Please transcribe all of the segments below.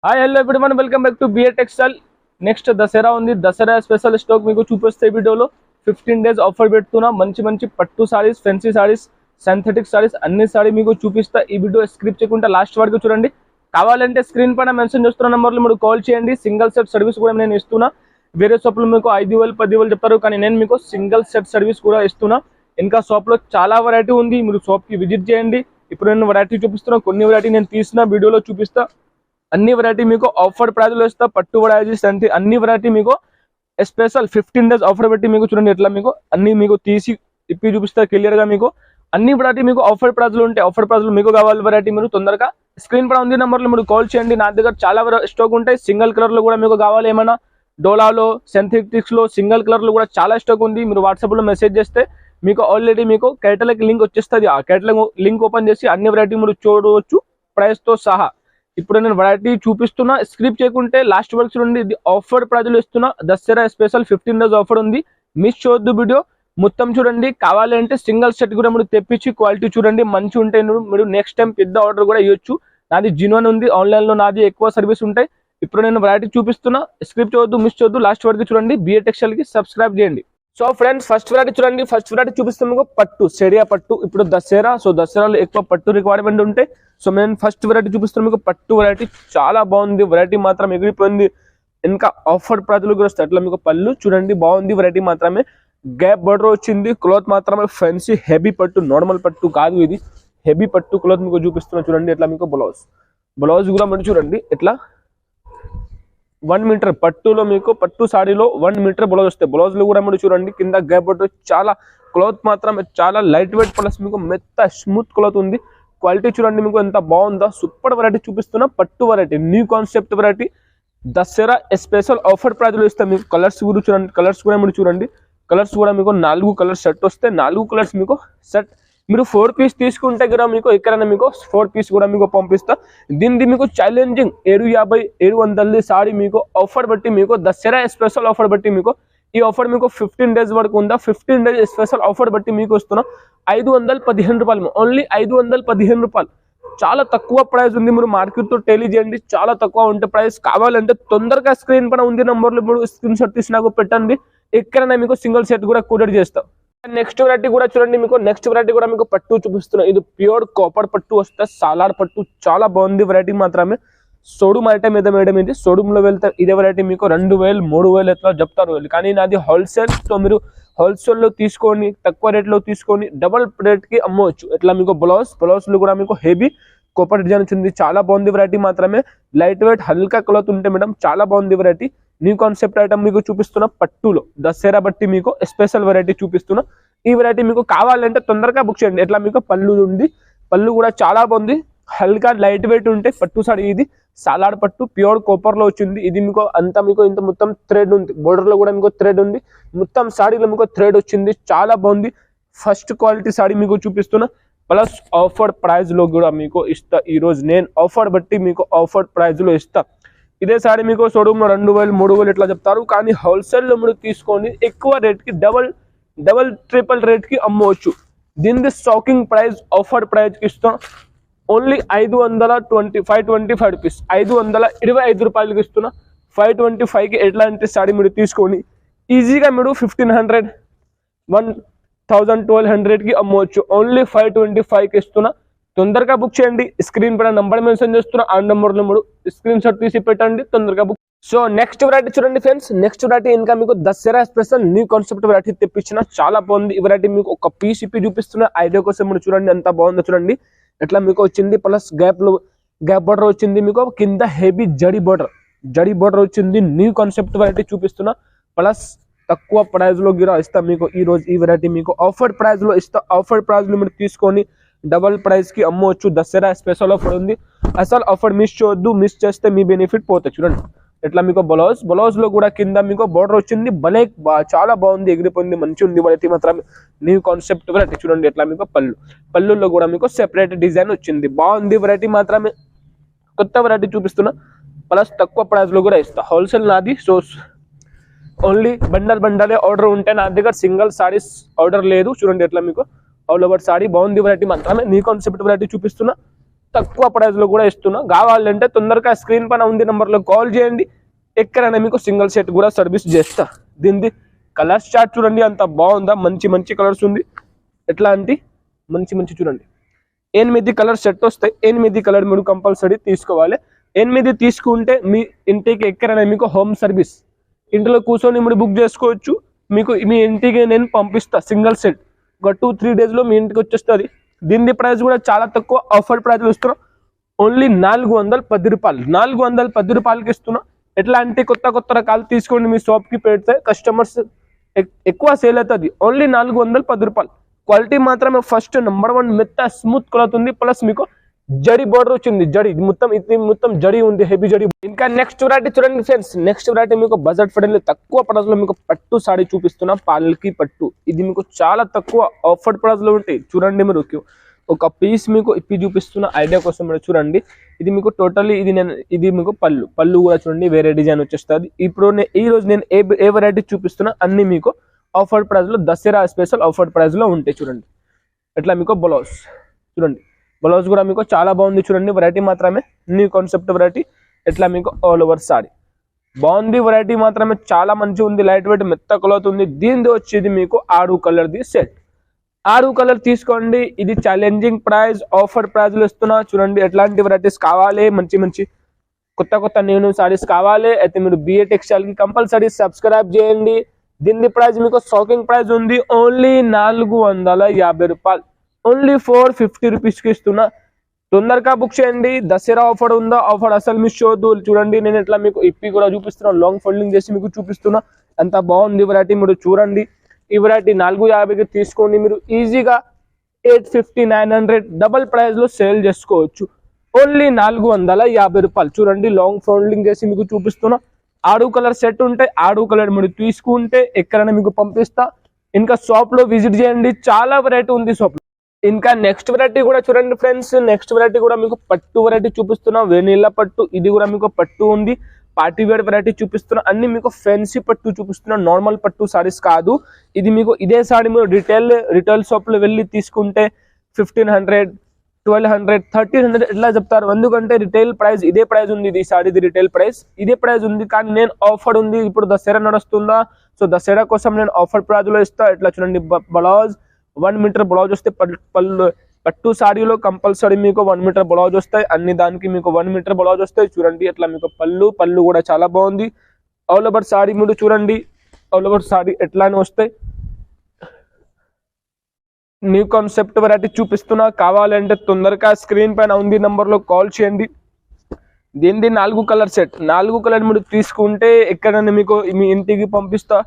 Hi hello everyone welcome back to BA textile. Next Dasara ఉంది. Dasara special stock మీకు చూపిస్తే వీడియోలో 15 days ఆఫర్ పెడుతున్నా. మంచి మంచి పట్టు సారీస్, ఫెన్సీ సారీస్, సింథటిక్ సారీస్ అన్ని సారీ మీకు చూపిస్తా. ఈ వీడియో స్క్రిప్ట్ చేయకుండా లాస్ట్ వరకు చూడండి. కావాలంటే స్క్రీన్ పైన మెన్షన్ చేస్తున్న నెంబర్లో మీరు కాల్ చేయండి. సింగిల్ సెట్ సర్వీస్ కూడా నేను ఇస్తున్నా. వేరే షాప్లో మీకు 5,000 10,000 చెప్తారు, కానీ నేను మీకు సింగిల్ సెట్ సర్వీస్ కూడా ఇస్తున్నా. ఇంకా షాప్లో చాలా వెరైటీ ఉంది, మీరు షాప్కి విజిట్ చేయండి. ఇప్పుడు నేను వెరైటీ చూపిస్తున్నా, కొన్ని వెరైటీ నేను తీసిన వీడియోలో చూపిస్తా. అన్ని వెరైటీ మీకు ఆఫర్ ప్రైజ్లో ఇస్తా. పట్టు వెరైటీస్ అంటే అన్ని వెరైటీ మీకు స్పెషల్ 15 days ఆఫర్ పెట్టి మీకు చూడండి. ఎట్లా మీకు అన్ని మీకు తీసి ఇప్పి చూపిస్తా క్లియర్గా. మీకు అన్ని వెరైటీ మీకు ఆఫర్ ప్రైజ్లో ఉంటాయి. ఆఫర్ ప్రైజ్లో మీకు కావాలి వెరైటీ మీరు తొందరగా స్క్రీన్ పైన ఉంది నెంబర్లో మీరు కాల్ చేయండి. నా దగ్గర చాలా స్టాక్ ఉంటాయి. సింగిల్ కలర్లో కూడా మీకు కావాలి, ఏమైనా డోలాలో, సింథటిక్స్లో సింగిల్ కలర్లో కూడా చాలా స్టాక్ ఉంది. మీరు వాట్సాప్లో మెసేజ్ చేస్తే మీకు ఆల్రెడీ మీకు కేటలాగ్ లింక్ వచ్చేస్తుంది. ఆ కేటలాగ్ లింక్ ఓపెన్ చేసి అన్ని వెరైటీ మీరు చూడవచ్చు ప్రైస్తో సహా. ఇప్పుడు నేను వెరైటీ చూపిస్తున్నా, స్క్రిప్ట్ చేయకుంటే లాస్ట్ వరకు చూడండి. ఇది ఆఫర్ ప్రైజ్లో ఇస్తున్నా. దసరా స్పెషల్ 15 days ఆఫర్ ఉంది. మిస్ చేయొద్దు వీడియో మొత్తం చూడండి. కావాలంటే సింగిల్ సెట్ కూడా మీరు తెప్పించి క్వాలిటీ చూడండి, మంచి ఉంటాయి. మీరు నెక్స్ట్ టైం పెద్ద ఆర్డర్ కూడా ఇవ్వచ్చు. నాది జినోన్ ఉంది, ఆన్లైన్లో నాది ఎక్కువ సర్వీస్ ఉంటాయి. ఇప్పుడు నేను వెరైటీ చూపిస్తున్నా, స్క్రిప్ట్ చేయొద్దు, మిస్ చేయొద్దు, లాస్ట్ వరకు చూడండి. బిఏ టెక్స్టైల్కి సబ్స్క్రైబ్ చేయండి. సో ఫ్రెండ్స్, ఫస్ట్ వెరైటీ చూడండి. ఫస్ట్ వెరైటీ చూపిస్తాం మీకు పట్టు, సెరియా పట్టు. ఇప్పుడు దసరా, సో దసరాలో ఎక్కువ పట్టు రిక్వైర్మెంట్ ఉంటాయి. సో నేను ఫస్ట్ వెరైటీ చూపిస్తాను మీకు పట్టు వెరైటీ. చాలా బాగుంది వెరైటీ, మాత్రం ఎగిరిపోయింది. ఇంకా ఆఫర్ ప్రైజ్లో కూడా వస్తాయి. అట్లా మీకు పళ్ళు చూడండి, బాగుంది వెరైటీ. మాత్రమే గ్యాప్ బోర్డర్ వచ్చింది. క్లాత్ మాత్రమే ఫ్యాన్సీ హెవీ పట్టు, నార్మల్ పట్టు కాదు, ఇది హెవీ పట్టు క్లాత్ మీకు చూపిస్తున్నా చూడండి. ఎట్లా మీకు బ్లౌజ్ కూడా మీరు చూడండి. ఎట్లా 1 మీటర్ పట్టులో మీకు పట్టు సారీలో 1 మీటర్ బ్లౌజ్ వస్తాయి. బ్లౌజ్లో కూడా మీరు చూడండి కింద గ్యాప్ బోర్డర్. చాలా క్లాత్ మాత్రం చాలా లైట్ వెయిట్ ప్లస్ మీకు మెత్త స్మూత్ క్లాత్ ఉంది. క్వాలిటీ చూడండి మీకు ఎంత బాగుందో. సూపర్ వెరైటీ చూపిస్తున్నా. పట్టు variety, new concept variety. Dasara special offer ప్రైజ్లో ఇస్తాం. మీకు కలర్స్ కూడా చూడండి. కలర్స్ కూడా మీరు చూడండి. కలర్స్ కూడా మీకు 4 కలర్స్ సెట్ వస్తాయి. 4 కలర్స్ మీకు సెట్. మీరు 4 పీస్ తీసుకుంటే కదా మీకు ఎక్కడైనా మీకు 4 పీస్ కూడా మీకు పంపిస్తా. దీనిది మీకు ఛాలెంజింగ్ 750 700 సారీ మీకు ఆఫర్ బట్టి, మీకు దసరా స్పెషల్ ఆఫర్ బట్టి మీకు ఈ ఆఫర్ మీకు 15 days వరకు ఉందా. 15 days స్పెషల్ ఆఫర్ బట్టి మీకు వస్తున్నా 515 రూపాయలు, ఓన్లీ 515 రూపాయలు. చాలా తక్కువ ప్రైస్ ఉంది. మీరు మార్కెట్తో టెలీ చేయండి, చాలా తక్కువ ఉంటే ప్రైస్. కావాలంటే తొందరగా స్క్రీన్ పైన ఉంది నెంబర్లో మీరు స్క్రీన్ షాట్ తీసి నాకు పెట్టండి. ఎక్కడైనా మీకు సింగిల్ సెట్ కూడా కొరియర్ చేస్తాం. నెక్స్ట్ వెరైటీ కూడా చూడండి. మీకు నెక్స్ట్ వెరైటీ కూడా మీకు పట్టు చూపిస్తున్నా. ఇది ప్యూర్ కాపర్ పట్టు వస్తే సాలార్ పట్టు. చాలా బాగుంది వెరైటీ. మాత్రమే షోరూమ్ ఐటమ్ ఏదో మేడం, ఇది షోరూమ్ లో వెళ్తే ఇదే వెరైటీ మీకు 2,000 3,000 ఎట్లా చెప్తారు, కానీ నాది హోల్సేల్. సో మీరు హోల్సేల్ లో తీసుకొని తక్కువ రేట్ లో తీసుకొని డబల్ రేట్ కి అమ్మవచ్చు. ఎట్లా మీకు బ్లౌజ్ లో కూడా మీకు హెవీ కాపర్ డిజైన్ వచ్చింది. చాలా బాగుంది వెరైటీ. మాత్రమే లైట్ వెయిట్ హల్కా క్లాత్ ఉంటే మేడం చాలా బాగుంది వెరైటీ. న్యూ కాన్సెప్ట్ ఐటమ్ మీకు చూపిస్తున్నా పట్టులో. దసరా బట్టి మీకు స్పెషల్ వెరైటీ చూపిస్తున్నా. ఈ వెరైటీ మీకు కావాలంటే తొందరగా బుక్ చేయండి. ఎట్లా మీకు పళ్ళు ఉంది. పళ్ళు కూడా చాలా బాగుంది. హల్కా లైట్ వెయిట్ ఉంటే పట్టు సారీ. ఇది సాలార్ పట్టు ప్యూర్ కాపర్ లో వచ్చింది. ఇది మీకు అంతా మీకు ఇంత మొత్తం థ్రెడ్ ఉంది. బోర్డర్ లో కూడా మీకు థ్రెడ్ ఉంది. మొత్తం సారీలో మీకు థ్రెడ్ వచ్చింది. చాలా బాగుంది. ఫస్ట్ క్వాలిటీ సారీ మీకు చూపిస్తున్నా. ప్లస్ ఆఫర్ ప్రైజ్ లో కూడా మీకు ఇస్తా. ఈ రోజు నేను ఆఫర్ బట్టి మీకు ఆఫర్ ప్రైజ్ లో ఇస్తా. ఇదే సారీ మీకు షోరూమ్ లో 2,000 3,000 ఎట్లా చెప్తారు, కానీ హోల్సేల్ లో మీరు తీసుకొని ఎక్కువ రేట్ కి డబల్ ట్రిపుల్ రేట్ కి అమ్మవచ్చు. దీని షాకింగ్ ప్రైస్ ఆఫర్ ప్రైజ్ కి ఇస్తాం. ఓన్లీ 525 రూపీస్, 525 రూపాయలకి ఇస్తున్నా. 525కి ఎట్లాంటి సారీ మీరు తీసుకొని ఈజీగా మీరు 1,500 1,000 1,200కి అమ్మవచ్చు. ఓన్లీ 525కి ఇస్తున్నా. తొందరగా బుక్ చేయండి. స్క్రీన్ పైన నంబర్ మెన్షన్ చేస్తున్నా. ఆ నెంబర్లో మీరు స్క్రీన్ షాట్ తీసి పెట్టండి. తొందరగా బుక్. సో నెక్స్ట్ వెరైటీ చూడండి ఫ్రెండ్స్. నెక్స్ట్ వెరైటీ ఇంకా మీకు Dasara special new concept variety తెప్పించిన. చాలా బాగుంది ఈ వెరైటీ. మీకు ఒక పీస్ ఇప్పి చూపిస్తున్నా ఐడియా కోసం. మీరు చూడండి ఎంత బాగుందో చూడండి. ఎట్లా మీకు వచ్చింది. ప్లస్ గ్యాప్ బోర్డర్ వచ్చింది. మీకు కింద హెవీ జడి బోర్డర్ వచ్చింది. న్యూ కాన్సెప్ట్ వెరైటీ చూపిస్తున్నా. ప్లస్ తక్కువ ప్రైజ్ లో గిరా ఇస్తా మీకు. ఈ రోజు ఈ వెరైటీ మీకు ఆఫర్ ప్రైజ్ లో ఇస్తా. ఆఫర్ ప్రైజ్ లో మీరు తీసుకొని డబల్ ప్రైస్ కి అమ్మవచ్చు. దసరా స్పెషల్ ఆఫర్ ఉంది. అసలు ఆఫర్ మిస్ చేయొద్దు. మిస్ చేస్తే మీ బెనిఫిట్ పోతాయి. చూడండి ఎట్లా మీకు బ్లౌజ్ లో కూడా కింద మీకు బోర్డర్ వచ్చింది. భలే చాలా బాగుంది, ఎగిరిపోయింది, మంచి ఉంది వెరైటీ. మాత్రం న్యూ కాన్సెప్ట్ వెరైటీ చూడండి. ఎట్లా మీకు పళ్ళులో కూడా మీకు సెపరేట్ డిజైన్ వచ్చింది. బాగుంది వెరైటీ. మాత్రమే కొత్త వెరైటీ చూపిస్తున్నా. ప్లస్ తక్కువ ప్రైస్ లో కూడా ఇస్తా. హోల్సేల్ నాది. సో ఓన్లీ బండలే ఆర్డర్ ఉంటే నా దగ్గర సింగిల్ సారీస్ ఆర్డర్ లేదు. చూడండి ఎట్లా మీకు ఆల్ ఓవర్ సారీ. బాగుంది వెరైటీ. మాత్రమే న్యూ కాన్సెప్ట్ వెరైటీ చూపిస్తున్నా. తక్కువ ప్రైస్ లో కూడా ఇస్తున్నా. కావాలంటే తొందరగా స్క్రీన్ పైన ఉంది నెంబర్ లో కాల్ చేయండి, ఎక్కడైనా మీకు సింగిల్ సెట్ కూడా సర్వీస్ చేస్తా. దీనిది కలర్స్ చార్ట్ చూడండి, అంత బాగుందా, మంచి మంచి కలర్స్ ఉంది. ఎట్లా అంటే మంచి మంచి చూడండి, 8 కలర్ సెట్ వస్తాయి. 8 కలర్ మీరు కంపల్సరీ తీసుకోవాలి. 8 తీసుకుంటే మీ ఇంటికి ఎక్కడైనా మీకు హోమ్ సర్వీస్, ఇంట్లో కూర్చొని మీరు బుక్ చేసుకోవచ్చు. మీకు మీ ఇంటికి నేను పంపిస్తా సింగిల్ సెట్. ఒక 2-3 డేస్లో మీ ఇంటికి వచ్చేస్తుంది. దీని ప్రైస్ కూడా చాలా తక్కువ, ఆఫర్ ప్రైస్లో ఇస్తున్నాం. ఓన్లీ 410 రూపాయలు, 410 రూపాయలకి ఇస్తున్నా. ఎట్లా అంటే కొత్త రకాలు తీసుకోండి, మీ షాప్కి పెడితే కస్టమర్స్ ఎక్కువ సేల్ అవుతుంది. ఓన్లీ 410 రూపాయలు. క్వాలిటీ మాత్రమే ఫస్ట్ నెంబర్ 1 మెత్త స్మూత్ క్లాత్ ఉంది. ప్లస్ మీకు జడి బోర్డర్ వచ్చింది, జడి మొత్తం ఇది మొత్తం జడి ఉంది, హెవీ జడి. ఇంకా నెక్స్ట్ వెరైటీ చూడండి ఫ్రెండ్స్, నెక్స్ట్ వెరైటీ మీకు బడ్జెట్ ఫ్రెండ్లీ తక్కువ ప్రైస్ లో మీకు పట్టు సారీ చూపిస్తున్నా. పాల్కి పట్టు, ఇది మీకు చాలా తక్కువ ఆఫర్ ప్రైస్ లో ఉంటాయి. చూడండి మీరు ఒక పీస్ మీకు ఇప్పి చూపిస్తున్న ఐడియా కోసం మీరు చూడండి. ఇది మీకు టోటల్లీ ఇది మీకు పళ్ళు కూడా చూడండి, వేరే డిజైన్ వచ్చేస్తుంది. ఇప్పుడు ఈ రోజు నేను ఏ వెరైటీ చూపిస్తున్నా అన్ని మీకు ఆఫర్ ప్రైస్ లో, దసరా స్పెషల్ ఆఫర్ ప్రైస్ లో ఉంటాయి. చూడండి ఎట్లా మీకు బ్లౌజ్ చూడండి, బ్లౌజ్ కూడా మీకు చాలా బాగుంది. చూడండి వెరైటీ మాత్రమే న్యూ కాన్సెప్ట్ వెరైటీ. ఎట్లా మీకు ఆల్ ఓవర్ సారీ బాగుంది, వెరైటీ మాత్రమే చాలా మంచిగా ఉంది. లైట్ వెయిట్ మెత్త క్లాత్ ఉంది. దీనిది వచ్చేది మీకు 6 కలర్ది సెట్. 6 కలర్ తీసుకోండి. ఇది ఛాలెంజింగ్ ప్రైస్, ఆఫర్ ప్రైస్ లో ఇస్తున్నా. చూడండి ఎట్లాంటి వెరైటీస్ కావాలి, మంచి కొత్త న్యూ సారీస్ కావాలి అయితే మీరు బిఏ టెక్స్టైల్ కి కంపల్సరీ సబ్స్క్రైబ్ చేయండి. దీని ప్రైస్ మీకు షాకింగ్ ప్రైస్ ఉంది, ఓన్లీ 450 రూపాయలు, ఓన్లీ 450 రూపీస్కి ఇస్తున్నా. తొందరగా బుక్ చేయండి. దసరా ఆఫర్ ఉందా, ఆఫర్ అసలు మిస్ చేయొద్దు. చూడండి నేను ఎట్లా మీకు ఇప్పి కూడా చూపిస్తున్నాను, లాంగ్ ఫోల్డింగ్ చేసి మీకు చూపిస్తున్నా. అంత బాగుంది వెరైటీ, మీరు చూడండి. ఈ వెరైటీ 450కి తీసుకోండి. మీరు ఈజీగా 850-900 డబల్ ప్రైస్ లో సేల్ చేసుకోవచ్చు. ఓన్లీ 450 రూపాయలు. చూడండి లాంగ్ ఫోల్డింగ్ చేసి మీకు చూపిస్తున్నా. 6 కలర్ సెట్ ఉంటాయి. 6 కలర్ మీరు తీసుకుంటే ఎక్కడైనా మీకు పంపిస్తా. ఇంకా షాప్ లో విజిట్ చేయండి, చాలా వెరైటీ ఉంది షాప్ లో. ఇంకా నెక్స్ట్ వెరైటీ కూడా చూడండి ఫ్రెండ్స్, నెక్స్ట్ వెరైటీ కూడా మీకు పట్టు వెరైటీ చూపిస్తున్నా. వెనీలా పట్టు, ఇది కూడా మీకు పట్టు ఉంది. పార్టీ వేర్ వెరైటీ చూపిస్తున్నా. అన్ని మీకు ఫ్యాన్సీ పట్టు చూపిస్తున్నా, నార్మల్ పట్టు సారీస్ కాదు. ఇది మీకు ఇదే సారీ మీరు రిటైల్ షాప్ లో వెళ్ళి తీసుకుంటే 1500, 1200, 1300 ఇట్లా చెప్తారు. ఎందుకంటే రిటైల్ ప్రైస్ ఇదే ప్రైస్ ఉంది. ఇది సారీది రిటైల్ ప్రైస్ ఇదే ప్రైస్ ఉంది. కానీ నేను ఆఫర్ ఉంది, ఇప్పుడు దసరా నడుస్తుందా, సో దసరా కోసం నేను ఆఫర్ ప్రైస్ లో ఇస్తా. ఇట్లా చూడండి బ్లౌజ్ 1 మీటర్ బ్లౌజ్ వస్తే పట్టు సారీలో కంపల్సరీ మీకు 1 మీటర్ బ్లౌజ్ వస్తాయి. అన్ని దానికి మీకు 1 మీటర్ బ్లౌజ్ వస్తాయి. చూడండి ఎట్లా మీకు పళ్ళు కూడా చాలా బాగుంది. ఆల్ ఓవర్ సారీ మీరు చూడండి, ఆల్ ఓవర్ సారీ ఎట్లానే వస్తాయి. న్యూ కాన్సెప్ట్ వెరైటీ చూపిస్తున్నా. కావాలంటే తొందరగా స్క్రీన్ పైన ఉంది నెంబర్ లో కాల్ చేయండి. దీనిది 4 కలర్ సెట్. 4 కలర్ మీరు తీసుకుంటే ఎక్కడైనా మీకు మీ ఇంటికి పంపిస్తా.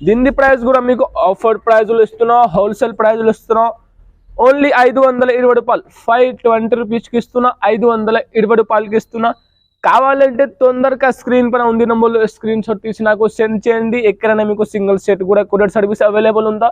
దీని ప్రైస్ కూడా మీకు ఆఫర్ ప్రైస్ లో ఇస్తున్నా, హోల్సేల్ ప్రైస్ లో ఇస్తున్నా. ఓన్లీ 520 రూపాయలు, 520 రూపీస్కి ఇస్తున్నా. 520 రూపాయలకి ఇస్తున్నా. కావాలంటే తొందరగా స్క్రీన్ పైన ఉంది నెంబర్లో స్క్రీన్ షాట్ తీసి నాకు సెండ్ చేయండి. ఎక్కడైనా మీకు సింగిల్ సెట్ కూడా కొరియర్ సర్వీస్ అవైలబుల్ ఉందా,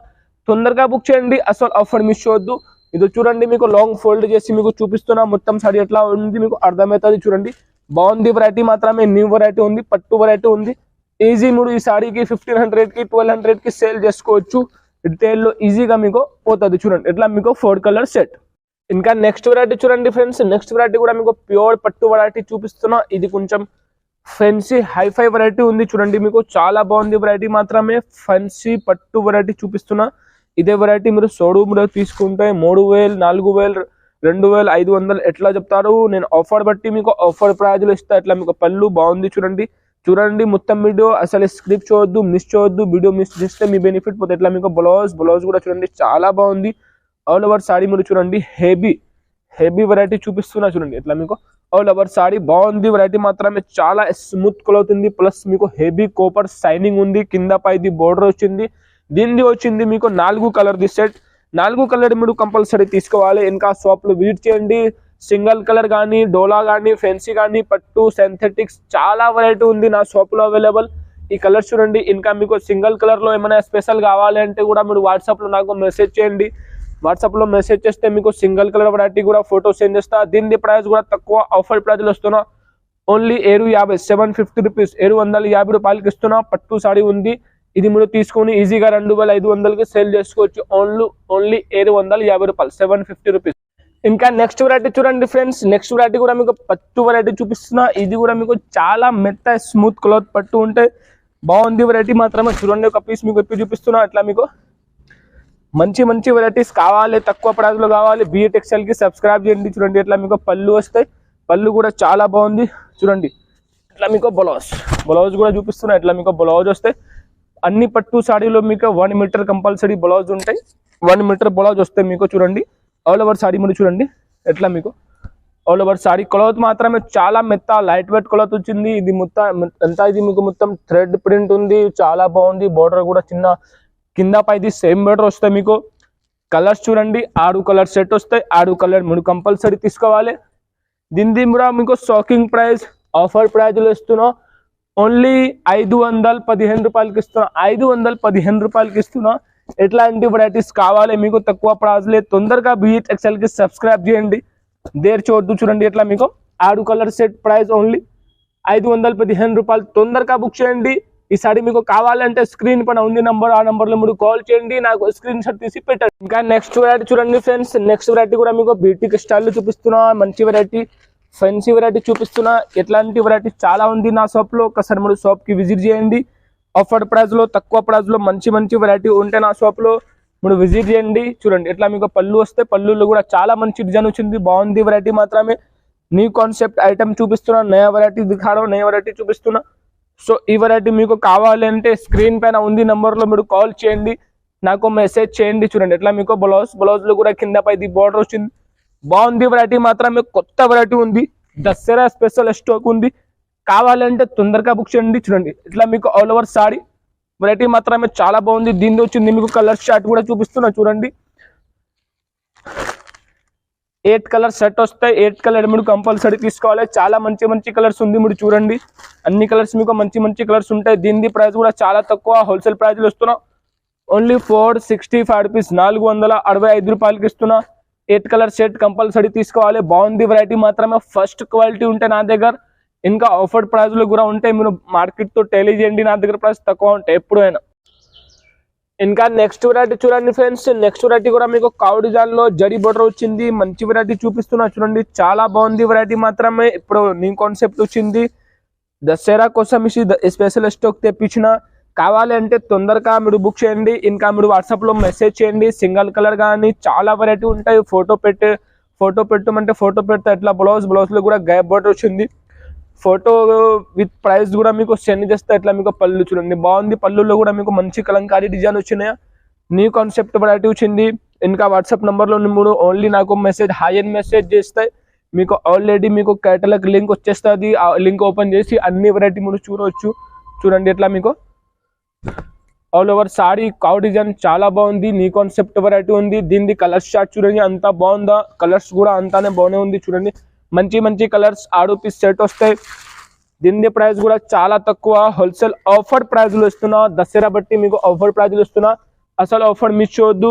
తొందరగా బుక్ చేయండి. అసలు ఆఫర్ మిస్ చేయొద్దు. ఇది చూడండి మీకు లాంగ్ ఫోల్డ్ చేసి మీకు చూపిస్తున్నా. మొత్తం సారీ ఎట్లా ఉంది మీకు అర్థమవుతుంది. చూడండి బాగుంది, వెరైటీ మాత్రమే న్యూ వెరైటీ ఉంది, పట్టు వెరైటీ ఉంది. ఈజీ మీరు ఈ సారీకి 1500కి 1200కి సేల్ చేసుకోవచ్చు. రిటైల్లో ఈజీగా మీకు పోతుంది. చూడండి ఎట్లా మీకు 4 కలర్ సెట్. ఇంకా నెక్స్ట్ వెరైటీ చూడండి ఫ్రెండ్స్, నెక్స్ట్ వెరైటీ కూడా మీకు ప్యూర్ పట్టు వెరైటీ చూపిస్తున్నా. ఇది కొంచెం ఫెన్సీ హైఫై వెరైటీ ఉంది. చూడండి మీకు చాలా బాగుంది వెరైటీ మాత్రమే. ఫెన్సీ పట్టు వెరైటీ చూపిస్తున్నా. ఇదే వెరైటీ మీరు షోరూమ్ లో తీసుకుంటే 3000, 4000, 2500 ఎట్లా చెప్తారు. నేను ఆఫర్ బట్టి మీకు ఆఫర్ ప్రైజ్ లో ఇస్తా. ఇట్లా మీకు పళ్ళు బాగుంది. చూడండి మొత్తం వీడియో అసలు స్క్రిప్ట్ చూడొద్దు, మిస్ చేయొద్దు. వీడియో మిస్ చేస్తే మీ బెనిఫిట్ పోతే. ఇట్లా మీకు బ్లౌజ్ కూడా చూడండి చాలా బాగుంది. ఆల్ ఓవర్ సారీ మీరు చూడండి హెవీ వెరైటీ చూపిస్తున్నా. చూడండి ఇట్లా మీకు ఆల్ ఓవర్ సారీ బాగుంది. వెరైటీ మాత్రమే చాలా స్మూత్ క్లాత్ ఉంది. ప్లస్ మీకు హెవీ కోపర్ షైనింగ్ ఉంది. కింద పైది బోర్డర్ వచ్చింది. దీనిది వచ్చింది మీకు 4 కలర్ది సెట్. 4 కలర్ మీరు కంపల్సరీ తీసుకోవాలి. ఇంకా షాప్ లో విజిట్ చేయండి. సింగిల్ కలర్ కానీ, డోలా కానీ, ఫెన్సీ కానీ, పట్టు, సింథెటిక్స్ చాలా వెరైటీ ఉంది నా షాప్ లో అవైలబుల్. ఈ కలర్స్ చూడండి. ఇంకా మీకు సింగిల్ కలర్ లో ఏమైనా స్పెషల్ కావాలి అంటే కూడా మీరు వాట్సాప్ లో నాకు మెసేజ్ చేయండి. వాట్సాప్ లో మెసేజ్ చేస్తే మీకు సింగిల్ కలర్ వెరైటీ కూడా ఫోటో సెండ్ చేస్తా. దీని ప్రైస్ కూడా తక్కువ ఆఫర్ ప్రైస్ లో ఇస్తున్నా. ఓన్లీ 750 రూపీస్, 750 రూపాయలకి ఇస్తున్నా. పట్టు సారీ ఉంది. ఇది మీరు తీసుకొని ఈజీగా 2500కి సేల్ చేసుకోవచ్చు. ఓన్లీ 750 రూపాయలు, 750 రూపీస్. ఇంకా నెక్స్ట్ వెరైటీ చూడండి ఫ్రెండ్స్, నెక్స్ట్ వెరైటీ కూడా మీకు పట్టు వెరైటీ చూపిస్తున్నా. ఇది కూడా మీకు చాలా మెత్త స్మూత్ క్లాత్ పట్టు ఉంటాయి, బాగుంది వెరైటీ మాత్రమే. చూడండి ఒక పీస్ మీకు ఇప్పి చూపిస్తున్నా. అట్లా మీకు మంచి మంచి వెరైటీస్ కావాలి, తక్కువ ప్రైస్లో కావాలి, బిఏ టెక్స్టైల్ కి సబ్స్క్రైబ్ చేయండి. చూడండి ఇట్లా మీకు పళ్ళు వస్తాయి, పళ్ళు కూడా చాలా బాగుంది. చూడండి ఇట్లా మీకు బ్లౌజ్ కూడా చూపిస్తున్నా. ఇట్లా మీకు బ్లౌజ్ వస్తాయి. అన్ని పట్టు సాడీలో మీకు 1 మీటర్ కంపల్సరీ బ్లౌజ్ ఉంటాయి, 1 మీటర్ బ్లౌజ్ వస్తాయి మీకు. చూడండి ఆల్ ఓవర్ సాడీ మీరు చూడండి ఎట్లా మీకు ఆల్ ఓవర్ సాడీ క్లాత్ మాత్రమే చాలా మెత్త లైట్ వెయిట్ క్లాత్ వచ్చింది. ఇది మొత్తం అంతా ఇది మీకు మొత్తం థ్రెడ్ ప్రింట్ ఉంది, చాలా బాగుంది. బోర్డర్ కూడా చిన్న కింద పైది సేమ్ బోర్డర్ వస్తాయి మీకు. కలర్స్ చూడండి 6 కలర్ సెట్ వస్తాయి, 6 కలర్ మీరు కంపల్సరీ తీసుకోవాలి. దీనిది కూడా మీకు షాకింగ్ ప్రైస్ ఆఫర్ ప్రైజ్లో ఇస్తున్నా. ఓన్లీ 515 రూపాయలకి ఇస్తున్నా, 515 రూపాయలకి ఇస్తున్నా. ఎట్లాంటి వెరైటీస్ కావాలి మీకు తక్కువ ప్రైజ్లే, తొందరగా బిఏ టెక్స్టైల్ కి సబ్స్క్రైబ్ చేయండి, దేర్ చూడద్దు. చూడండి ఎట్లా మీకు 6 కలర్ సెట్ ప్రైస్ ఓన్లీ 515 రూపాయలు. తొందరగా బుక్ చేయండి. ఈ సారీ మీకు కావాలంటే స్క్రీన్ పైన ఉంది నంబర్, ఆ నంబర్ లో మీరు కాల్ చేయండి, నాకు స్క్రీన్ షాట్ తీసి పెట్టండి. ఇంకా నెక్స్ట్ వెరైటీ చూడండి ఫ్రెండ్స్, నెక్స్ట్ వెరైటీ కూడా మీకు బీటిక్ స్టైల్ చూపిస్తున్నా. మంచి వెరైటీ ఫ్యాన్సీ వెరైటీ చూపిస్తున్నా. ఎట్లాంటి వెరైటీ చాలా ఉంది నా షాప్ లో, ఒకసారి మీరు షాప్ కి విజిట్ చేయండి. ఆఫర్ ప్రైస్ లో తక్కువ ప్రైస్ లో మంచి మంచి వెరైటీ ఉంటే నా షాప్ లో మీరు విజిట్ చేయండి. చూడండి ఎట్లా మీకు పళ్ళు వస్తే, పళ్ళులో కూడా చాలా మంచి డిజైన్ వచ్చింది, బాగుంది వెరైటీ మాత్రమే. న్యూ కాన్సెప్ట్ ఐటమ్ చూపిస్తున్నా, నయా వెరైటీ దిఖాడో, నయా వెరైటీ చూపిస్తున్నా. సో ఈ వెరైటీ మీకు కావాలంటే స్క్రీన్ పైన ఉంది నంబర్ లో మీరు కాల్ చేయండి, నాకు మెసేజ్ చేయండి. చూడండి ఎట్లా మీకు బ్లౌజ్ లో కూడా కింద పైది బోర్డర్ వచ్చింది, బాగుంది వెరైటీ మాత్రమే. కొత్త వెరైటీ ఉంది, దసరా స్పెషల్ స్టాక్ ఉంది, కావాలంటే తొందరగా బుక్ చేయండి. చూడండి ఇట్లా మీకు ఆల్ ఓవర్ సారీ వెరైటీ మాత్రమే చాలా బాగుంది. దీని వచ్చింది మీకు కలర్ చార్ట్ కూడా చూపిస్తున్నా. చూడండి 8 కలర్ సెట్ వస్తాయి, 8 కలర్ మీరు కంపల్సరీ తీసుకోవాలి. చాలా మంచి మంచి కలర్స్ ఉంది, మీరు చూడండి అన్ని కలర్స్ మీకు మంచి మంచి కలర్స్ ఉంటాయి. దీని ప్రైస్ కూడా చాలా తక్కువ, హోల్సేల్ ప్రైస్ లో ఇస్తున్నా. ఓన్లీ 465 రూపీస్, 465 రూపాయలకి ఇస్తున్నా. 8 కలర్ సెట్ కంపల్సరీ తీసుకోవాలి, బాగుంది వెరైటీ మాత్రమే. ఫస్ట్ క్వాలిటీ ఉంటే నా దగ్గర, ఇంకా ఆఫర్ ప్రైస్ లో కూడా ఉంటాయి. మీరు మార్కెట్ తో టెలీ చేయండి, నా దగ్గర ప్రైస్ తక్కువ ఉంటాయి ఎప్పుడైనా. ఇంకా నెక్స్ట్ వెరైటీ చూడండి ఫ్రెండ్స్, నెక్స్ట్ వెరైటీ కూడా మీకు కౌ డిజైన్ లో జరీ బోర్డర్ వచ్చింది, మంచి వెరైటీ చూపిస్తున్నా. చూడండి చాలా బాగుంది వెరైటీ మాత్రమే. ఇప్పుడు న్యూ కాన్సెప్ట్ వచ్చింది, దసరా కోసం స్పెషల్ స్టాక్ తెప్పించిన. కావాలంటే తొందరగా మీరు బుక్ చేయండి. ఇంకా మీరు వాట్సాప్ లో మెసేజ్ చేయండి. సింగిల్ కలర్ కానీ చాలా వెరైటీ ఉంటాయి. ఫోటో పెట్టమంటే ఫోటో పెడితే ఎట్లా బ్లౌజ్ లో కూడా గ్యాప్ బోర్డర్ వచ్చింది. ఫోటో విత్ ప్రైస్ కూడా మీకు సెండ్ చేస్తే ఎట్లా మీకు పళ్ళు చూడండి బాగుంది. పళ్ళులో కూడా మీకు మంచి కలంకారీ డిజైన్ వచ్చినాయి, న్యూ కాన్సెప్ట్ వెరైటీ వచ్చింది. ఇంకా వాట్సాప్ నెంబర్లో మీరు ఓన్లీ నాకు మెసేజ్ హాయ్ అని మెసేజ్ చేస్తే మీకు ఆల్రెడీ మీకు కేటలాగ్ లింక్ వచ్చేస్తుంది. ఆ లింక్ ఓపెన్ చేసి అన్ని వెరైటీ మీరు చూడవచ్చు. చూడండి ఎట్లా మీకు all over sorry cow design చాలా బాగుంది, న్యూ కాన్సెప్ట్ వెరైటీ ఉంది. దీనిది కలర్ చార్ట్ చూడండి అంతా బాగుందా, కలర్స్ కూడా అంతానే బాగానే ఉంది. చూడండి మంచి మంచి కలర్స్ 6 పీస్ సెట్ వస్తాయి. దీని ప్రైస్ కూడా చాలా తక్కువ, హోల్సేల్ ఆఫర్ ప్రైస్ లో ఇస్తున్నా. దసరా బట్టి మీకు ఆఫర్ ప్రైస్ లో ఇస్తున్నా, అసలు ఆఫర్ మిస్ చేయొద్దు.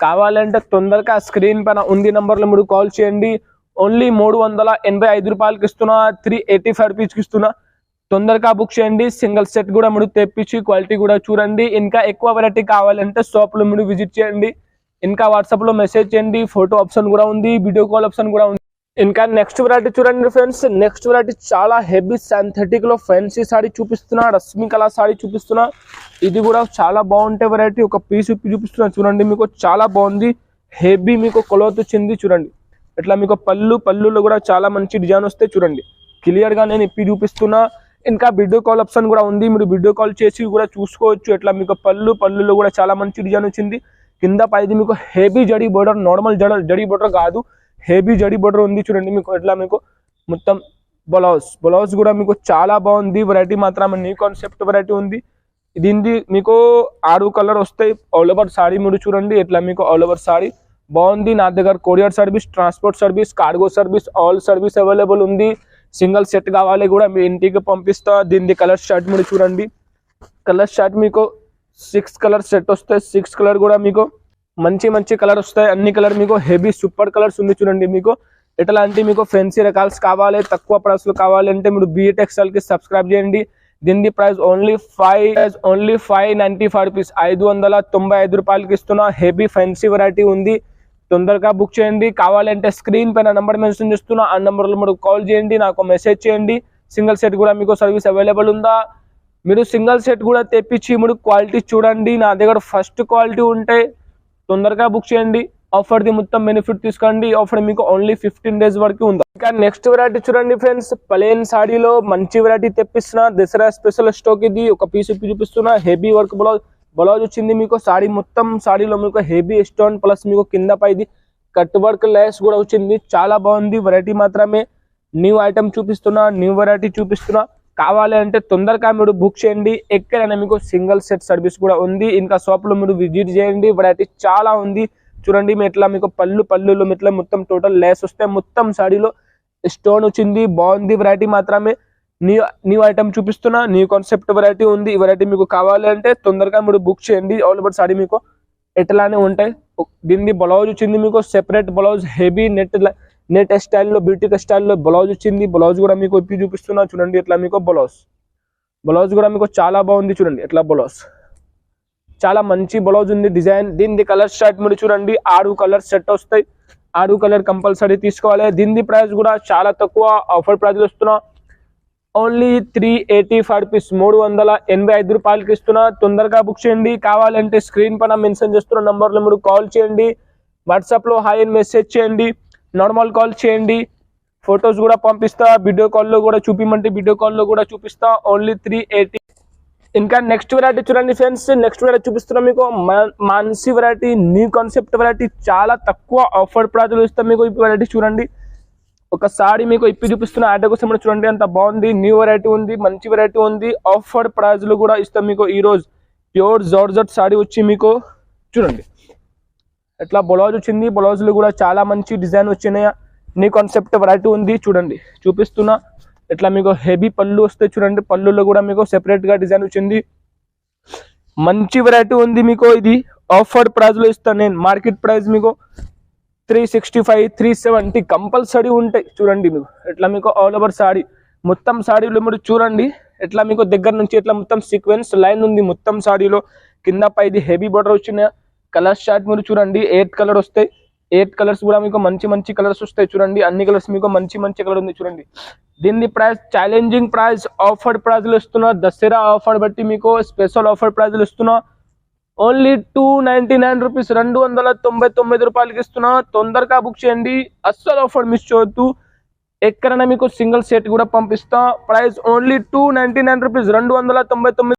కావాలంటే తొందరగా స్క్రీన్ పైన ఉంది నంబర్ లో మీరు కాల్ చేయండి. ఓన్లీ 385 రూపాయలకి ఇస్తున్నా, 385 రూపీస్కి ఇస్తున్నా. తొందరగా బుక్ చేయండి. సింగిల్ సెట్ కూడా మీరు తెప్పించి క్వాలిటీ కూడా చూడండి. ఇంకా ఎక్కువ వెరైటీ కావాలంటే షాప్ లో మీరు విజిట్ చేయండి. ఇంకా వాట్సాప్ లో మెసేజ్ చేయండి. ఫోటో ఆప్షన్ కూడా ఉంది, వీడియో కాల్ ఆప్షన్ కూడా ఉంది. ఇంకా నెక్స్ట్ వెరైటీ చూడండి ఫ్రెండ్స్, నెక్స్ట్ వెరైటీ చాలా హెవీ సింథటిక్ లో ఫ్యాన్సీ సారీ చూపిస్తున్నా, రశ్మి కళా సారీ చూపిస్తున్నా. ఇది కూడా చాలా బాగుంటే వెరైటీ, ఒక పీస్ చూపిస్తున్నా. చూడండి మీకు చాలా బాగుంది, హెవీ మీకు క్లాత్ వచ్చింది. చూడండి ఇట్లా మీకు పళ్ళులో కూడా చాలా మంచి డిజైన్ వస్తాయి. చూడండి క్లియర్ గా నేను ఇప్పి చూపిస్తున్నా. ఇంకా వీడియో కాల్ ఆప్షన్ కూడా ఉంది, మీరు వీడియో కాల్ చేసి కూడా చూసుకోవచ్చు. ఇట్లా మీకు పళ్ళులో కూడా చాలా మంచి డిజైన్ వచ్చింది. కింద పైది మీకు heavy ZDi border, normal ZDi border కాదు, హెవీ జడీ బోర్డర్ ఉంది. చూడండి మీకు ఎట్లా మీకు మొత్తం బ్లౌజ్ కూడా మీకు చాలా బాగుంది. వెరైటీ మాత్రం న్యూ కాన్సెప్ట్ వెరైటీ ఉంది. దీనిది మీకు 6 కలర్ వస్తాయి. ఆల్ ఓవర్ సారీ మీరు చూడండి ఎట్లా మీకు ఆల్ ఓవర్ సారీ బాగుంది. నా దగ్గర courier service, transport service, cargo service, all service available ఉంది. సింగిల్ సెట్ కావాలి కూడా మీ ఇంటికి పంపిస్తా. దీనిది కలర్ షార్ట్ మీరు చూడండి, కలర్ షార్ట్ మీకు 6 కలర్ సెట్ వస్తాయి. 6 కలర్ కూడా మీకు మంచి కలర్ వస్తాయి. అన్ని కలర్ మీకు హెవీ సూపర్ కలర్స్ ఉంది. చూడండి మీకు ఎట్లాంటి మీకు ఫ్యాన్సీ రకాల్స్ కావాలి, తక్కువ ప్రైస్ లో కావాలంటే మీరు బిఏ టెక్స్టైల్ కి సబ్స్క్రైబ్ చేయండి. దీని ప్రైస్ ఓన్లీ 595 రూపీస్, 595 రూపాయలకి ఇస్తున్నా. హెవీ ఫ్యాన్సీ వెరైటీ ఉంది, తొందరగా బుక్ చేయండి. కావాలంటే స్క్రీన్ పైన నెంబర్ మెన్షన్ చేస్తున్నా, ఆ నెంబర్లో మీరు కాల్ చేయండి, నాకు మెసేజ్ చేయండి. సింగిల్ సెట్ కూడా మీకు సర్వీస్ అవైలబుల్ ఉందా, మీరు సింగిల్ సెట్ కూడా తెప్పించి మీరు క్వాలిటీ చూడండి. నా దగ్గర ఫస్ట్ క్వాలిటీ ఉంటే తొందరగా బుక్ చేయండి. ఆఫర్ ది మొత్తం బెనిఫిట్ తీసుకోండి. ఆఫర్ మీకు ఓన్లీ 15 days వరకు ఉంది. ఇంకా నెక్స్ట్ వెరైటీ చూడండి ఫ్రెండ్స్, ప్లెయిన్ సాడీలో మంచి వెరైటీ తెప్పిస్తున్నా. దసరా స్పెషల్ స్టాక్ ఇది. ఒక పీస్ చూపిస్తున్నా. హెవీ వర్క్ బ్లౌజ్ వచ్చింది మీకు. సాడీ మొత్తం సాడీలో మీకు హెవీ స్టోన్ ప్లస్ మీకు కింద పైది కట్ వర్క్ లైస్ కూడా వచ్చింది. చాలా బాగుంది వెరైటీ. మాత్రమే న్యూ ఐటమ్ చూపిస్తున్నా, న్యూ వెరైటీ చూపిస్తున్నా. కావాలి అంటే తొందరగా మీరు బుక్ చేయండి. ఎక్కడైనా మీకు సింగిల్ సెట్ సర్వీస్ కూడా ఉంది. ఇంకా షాప్లో మీరు విజిట్ చేయండి. వెరైటీ చాలా ఉంది. చూడండి ఎట్లా మీకు పళ్ళులో ఇట్లా మొత్తం టోటల్ లేస్ వస్తే మొత్తం సాడీలో స్టోన్ వచ్చింది. బాగుంది వెరైటీ. మాత్రమే న్యూ ఐటమ్ చూపిస్తున్నా. న్యూ కాన్సెప్ట్ వెరైటీ ఉంది. ఈ వెరైటీ మీకు కావాలి అంటే తొందరగా మీరు బుక్ చేయండి. ఆల్ ఓవర్ సాడీ మీకు ఎట్లానే ఉంటాయి. దీన్ని బ్లౌజ్ వచ్చింది మీకు సెపరేట్ బ్లౌజ్, హెవీ నెట్ స్టైల్లో బ్యూటిక్ స్టైల్లో బ్లౌజ్ వచ్చింది. బ్లౌజ్ కూడా మీకు ఇప్పి చూపిస్తున్నా. చూడండి ఎట్లా మీకు బ్లౌజ్ కూడా మీకు చాలా బాగుంది. చూడండి ఎట్లా బ్లౌజ్ చాలా మంచి బ్లౌజ్ ఉంది. డిజైన్ దీని కలర్ షర్ట్ మీరు చూడండి 6 కలర్ సెట్ వస్తాయి. 6 కలర్ కంపల్సరీ తీసుకోవాలి. దీని ప్రైస్ కూడా చాలా తక్కువ. ఆఫర్ ప్రైస్ ఇస్తున్నా ఓన్లీ 385 రూపీస్, 385 రూపాయలకి ఇస్తున్నా. తొందరగా బుక్ చేయండి. కావాలంటే స్క్రీన్ పైన మెన్షన్ చేస్తున్న నంబర్లో మీరు కాల్ చేయండి. వాట్సాప్లో హాయ్ అని మెసేజ్ చేయండి. నార్మల్ కాల్ చేయండి. ఫొటోస్ కూడా పంపిస్తా. వీడియో కాల్లో కూడా చూపిమంటే వీడియో కాల్లో కూడా చూపిస్తా. ఓన్లీ 380. ఇంకా నెక్స్ట్ వెరైటీ చూడండి ఫ్రెండ్స్. నెక్స్ట్ వెరైటీ చూపిస్తున్నా మీకు Mansi variety, new concept variety. చాలా తక్కువ ఆఫర్ ప్రైజ్లో ఇస్తాం మీకు ఈ వెరైటీ. చూడండి ఒకసారి మీకు ఇప్పి చూపిస్తున్న యాడ్ కోసం చూడండి ఎంత బాగుంది. న్యూ వెరైటీ ఉంది, మంచి వెరైటీ ఉంది. ఆఫర్ ప్రైజ్లో కూడా ఇస్తాం మీకు. ఈ రోజు ప్యూర్ జార్జెట్ సాడీ వచ్చి మీకు చూడండి ఎట్లా బ్లౌజ్ వచ్చింది. బ్లౌజ్లు కూడా చాలా మంచి డిజైన్ వచ్చినాయి. న్యూ కాన్సెప్ట్ వెరైటీ ఉంది. చూడండి చూపిస్తున్నా. ఇట్లా మీకు హెవీ పళ్ళు వస్తాయి. చూడండి పళ్ళులో కూడా మీకు సెపరేట్ గా డిజైన్ వచ్చింది. మంచి వెరైటీ ఉంది మీకు. ఇది ఆఫర్ ప్రైస్ లో ఇస్తాను నేను. మార్కెట్ ప్రైస్ మీకు 365, 370 కంపల్సరీ ఉంటాయి. చూడండి మీకు ఎట్లా మీకు ఆల్ ఓవర్ సాడీ మొత్తం సాడీలో మీరు చూడండి ఎట్లా మీకు దగ్గర నుంచి ఎట్లా మొత్తం సీక్వెన్స్ లైన్ ఉంది మొత్తం సాడీలో. కింద పైది హెవీ బోర్డర్ వచ్చిన కలర్ షార్ట్ మీరు చూడండి 8 కలర్ వస్తాయి. 8 కలర్స్ కూడా మీకు మంచి కలర్స్ వస్తాయి. చూడండి అన్ని కలర్స్ మీకు మంచి కలర్ ఉంది. చూడండి దీని price challenging price offer price లో ఇస్తున్నా. దసరా ఆఫర్ బట్టి మీకు స్పెషల్ ఆఫర్ ప్రైస్ లో ఇస్తున్నా. ఓన్లీ 299 రూపీస్, 299 రూపాయలకి ఇస్తున్నా. తొందరగా బుక్ చేయండి. అస్సలు ఆఫర్ మిస్ చేయొద్దు. ఎక్కడైనా మీకు సింగిల్ సెట్ కూడా పంపిస్తా. Price only 299 rupees, 299.